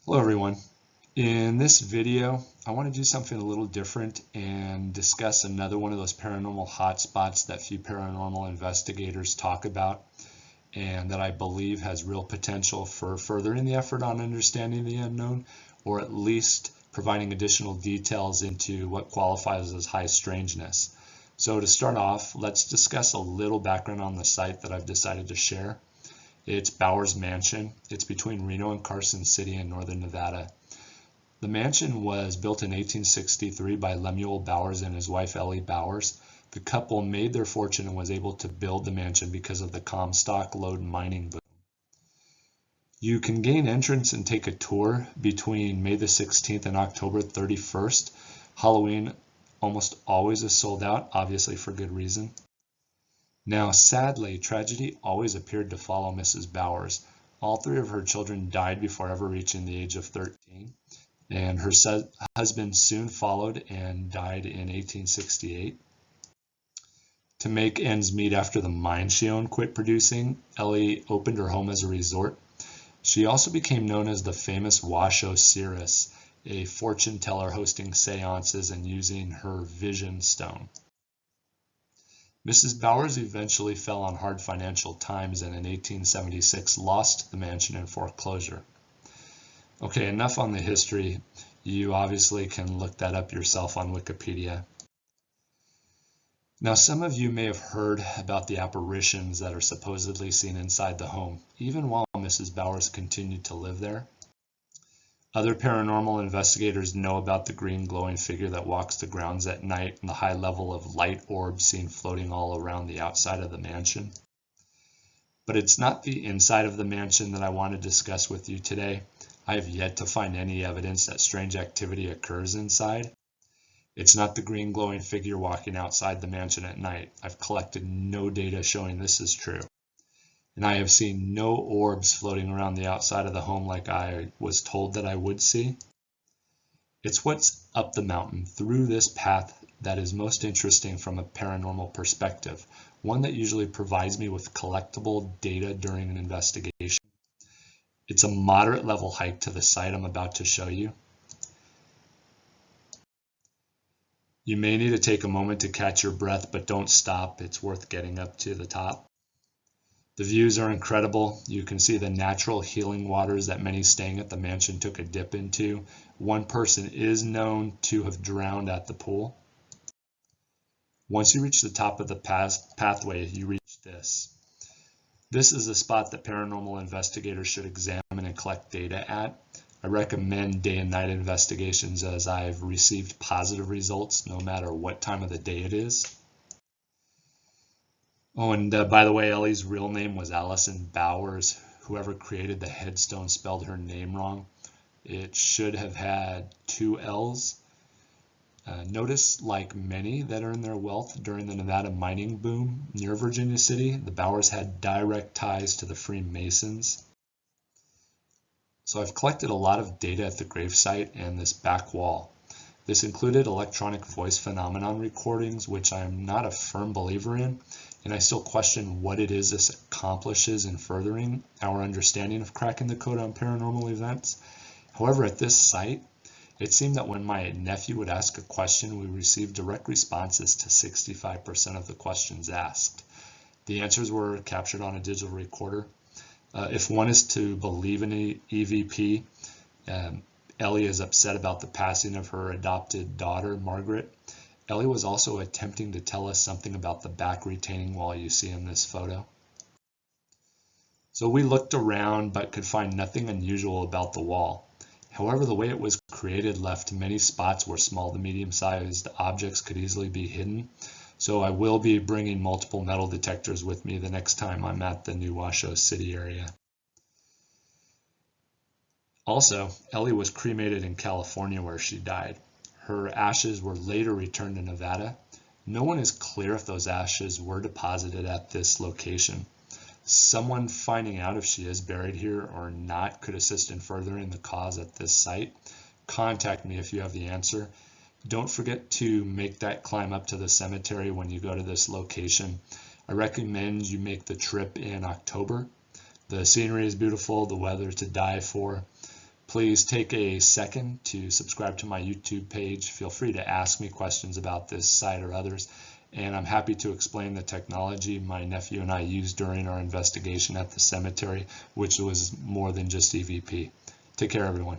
Hello everyone. In this video, I want to do something a little different and discuss another one of those paranormal hotspots that few paranormal investigators talk about and that I believe has real potential for furthering the effort on understanding the unknown, or at least providing additional details into what qualifies as high strangeness. So to start off, let's discuss a little background on the site that I've decided to share. It's Bowers Mansion. It's between Reno and Carson City in northern Nevada. The mansion was built in 1863 by Lemuel Bowers and his wife Ellie Bowers. The couple made their fortune and was able to build the mansion because of the Comstock lode mining boom. You can gain entrance and take a tour between May the 16th and October 31st. Halloween almost always is sold out, obviously for good reason. Now, sadly, tragedy always appeared to follow Mrs. Bowers. All three of her children died before ever reaching the age of 13, and her husband soon followed and died in 1868. To make ends meet after the mine she owned quit producing, Ellie opened her home as a resort. She also became known as the famous Washoe City, a fortune teller hosting seances and using her vision stone. Mrs. Bowers eventually fell on hard financial times and in 1876 lost the mansion in foreclosure. Okay, enough on the history. You obviously can look that up yourself on Wikipedia. Now, some of you may have heard about the apparitions that are supposedly seen inside the home, even while Mrs. Bowers continued to live there. Other paranormal investigators know about the green glowing figure that walks the grounds at night and the high level of light orbs seen floating all around the outside of the mansion. But it's not the inside of the mansion that I want to discuss with you today. I have yet to find any evidence that strange activity occurs inside. It's not the green glowing figure walking outside the mansion at night. I've collected no data showing this is true. And I have seen no orbs floating around the outside of the home like I was told that I would see. It's what's up the mountain through this path that is most interesting from a paranormal perspective, one that usually provides me with collectible data during an investigation. It's a moderate level hike to the site I'm about to show you. You may need to take a moment to catch your breath, but don't stop. It's worth getting up to the top. The views are incredible. You can see the natural healing waters that many staying at the mansion took a dip into. One person is known to have drowned at the pool. Once you reach the top of the pathway, you reach this. This is a spot that paranormal investigators should examine and collect data at. I recommend day and night investigations as I've received positive results no matter what time of the day it is. Oh, and by the way, Ellie's real name was Allison Bowers. Whoever created the headstone spelled her name wrong. It should have had two L's. Notice, like many that earned their wealth during the Nevada mining boom near Virginia City, the Bowers had direct ties to the Freemasons. So I've collected a lot of data at the gravesite and this back wall. This included electronic voice phenomenon recordings, which I am not a firm believer in, and I still question what it is this accomplishes in furthering our understanding of cracking the code on paranormal events. However, at this site, it seemed that when my nephew would ask a question, we received direct responses to 65% of the questions asked. The answers were captured on a digital recorder. If one is to believe in an EVP, Ellie is upset about the passing of her adopted daughter, Margaret. Ellie was also attempting to tell us something about the back retaining wall you see in this photo. So we looked around but could find nothing unusual about the wall. However, the way it was created left many spots where small to medium-sized objects could easily be hidden. So I will be bringing multiple metal detectors with me the next time I'm at the new Washoe City area. Also, Ellie was cremated in California where she died. Her ashes were later returned to Nevada. No one is clear if those ashes were deposited at this location. Someone finding out if she is buried here or not could assist in furthering the cause at this site. Contact me if you have the answer. Don't forget to make that climb up to the cemetery when you go to this location. I recommend you make the trip in October. The scenery is beautiful, the weather to die for. Please take a second to subscribe to my YouTube page. Feel free to ask me questions about this site or others, and I'm happy to explain the technology my nephew and I used during our investigation at the cemetery, which was more than just EVP. Take care, everyone.